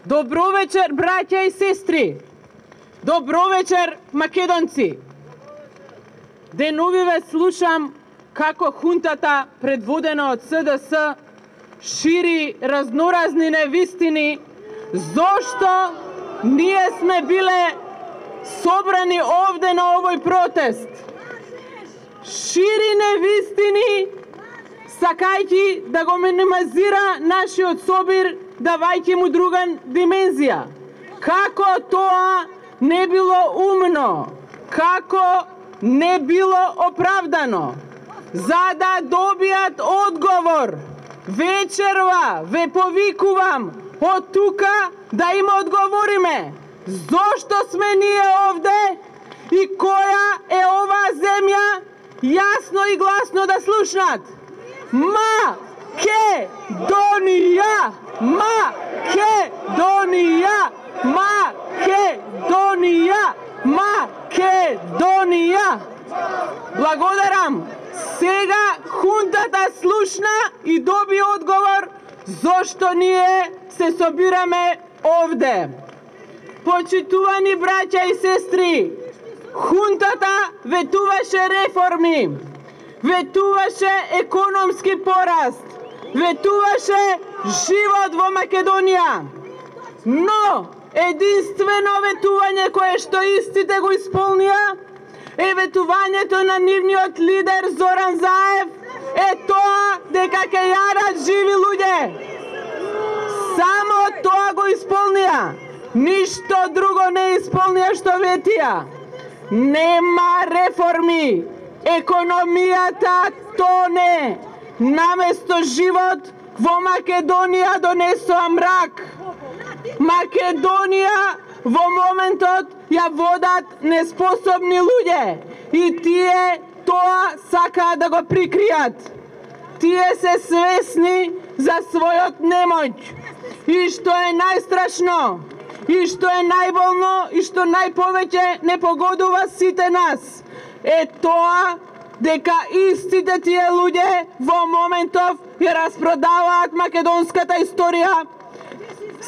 Добро вечер, браќа и сестри. Добро вечер, македонци. Деновиве слушам како хунтата, предводена од СДС, шири разноразни невистини зошто ние сме биле собрани овде на овој протест. Шири невистини сакајќи да го минимизира нашиот собир, давајќи му друга димензија. Како тоа не било умно, како не било оправдано. За да добијат одговор, вечерва ве повикувам од тука да им одговориме зошто сме ние овде и која е оваа земја, јасно и гласно да слушнат. Македонија! Македонија! Македонија! Македонија! Благодарам. Сега хунтата слушна и доби одговор зошто ние се собираме овде. Почитувани браќа и сестри, хунтата ветуваше реформи, ветуваше економски пораст, ветуваше живот во Македонија. Но единствено ветување кое што истите го исполнија е ветувањето на нивниот лидер Зоран Заев, е тоа дека ќе јадат живи луѓе. Само тоа го исполнија. Ништо друго не исполнија што ветија. Нема реформи. Економијата тоне. Наместо живот во Македонија донесоа мрак. Македонија во моментот ја водат неспособни луѓе и тие тоа сакаат да го прикријат. Тие се свесни за својот немоќ. И што е најстрашно, и што е најболно, и што најповеќе не погодува сите нас, е тоа дека истите тие луѓе во моментов ја распродаваат македонската историја,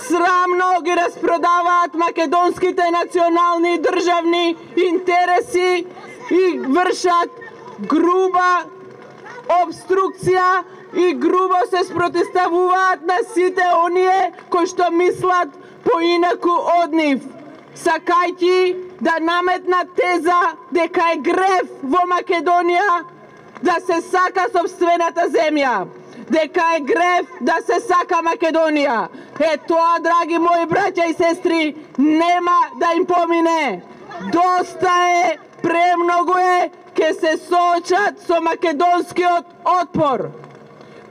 срамно ги распродаваат македонските национални и државни интереси и вршат груба обструкција и грубо се спротивставуваат на сите оние кои што мислат поинаку од нив, сакајќи да наметнат теза дека е грев во Македонија да се сака сопствената земја, дека е грев да се сака Македонија. Е тоа, драги мои браќа и сестри, нема да им помине. Доста е, премногу е, ке се соочат со македонскиот отпор.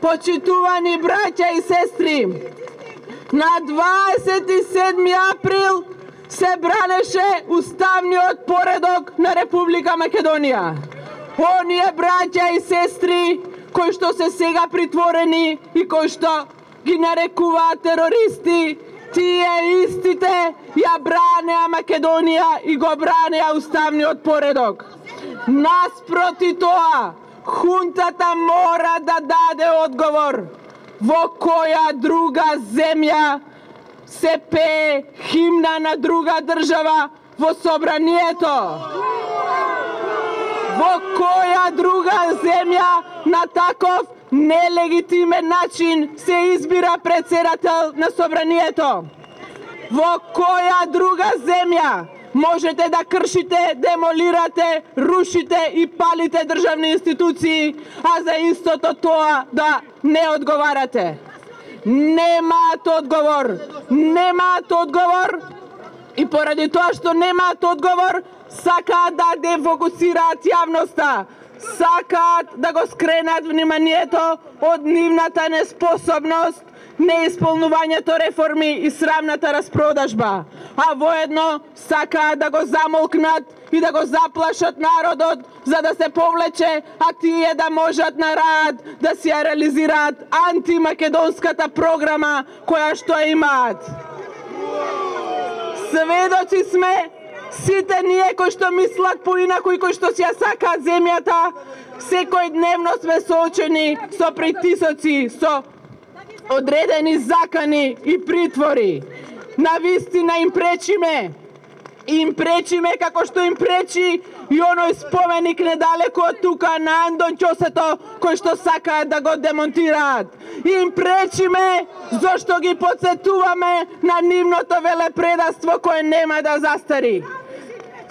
Почитувани браќа и сестри, на 27 април се бранеше уставниот поредок на Република Македонија. Оние браќа и сестри кои што се сега притворени и кои што ги нарекуваат терористи, тие истите ја бранеа Македонија и го бранеа уставниот поредок. Наспроти тоа, хунтата мора да даде одговор во која друга земја се пее химна на друга држава во собранието. Во која друга земја на таков нелегитимен начин се избира председател на собранието? Во која друга земја можете да кршите, демолирате, рушите и палите државни институции, а за истото тоа да не одговарате? Немаат одговор. Немаат одговор и поради тоа што немаат одговор, сакаат да дефокусираат јавноста, сакаат да го скренат вниманието од нивната неспособност, неисполнувањето реформи и срамната распродажба, а воедно сакаат да го замолкнат и да го заплашат народот за да се повлече, а тие да можат на рад да си ја реализираат антимакедонската програма која што имаат. Сведоци сме сите ние кои што мислат поинаку и кои што си ја сакаат земјата, секој дневно сме соочени со притисоци, со одредени закани и притвори. на вистина им пречиме. Им пречиме како што им пречи и оној споменик недалеко од тука на Андон Ќосето кој што сакаат да го демонтираат. Им пречиме зашто ги потсетуваме на нивното велепредавство кое нема да застари.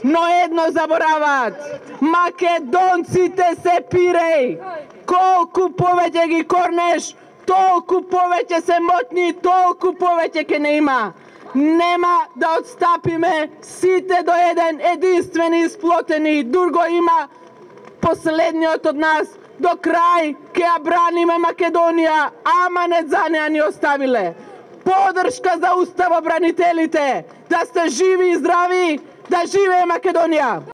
Но едно забораваат, македонците се пиреј. Колку повеќе ги корнеш, толку повеќе се моćни, толку повеќе ќе не има. Нема да отстапиме сите до еден единствени исплотени, друго има последниот од нас. До крај ќе ја браниме Македонија, ама не за неа ни оставиле. Подршка за уставобранителите, да сте живи и здрави, да живее Македонија!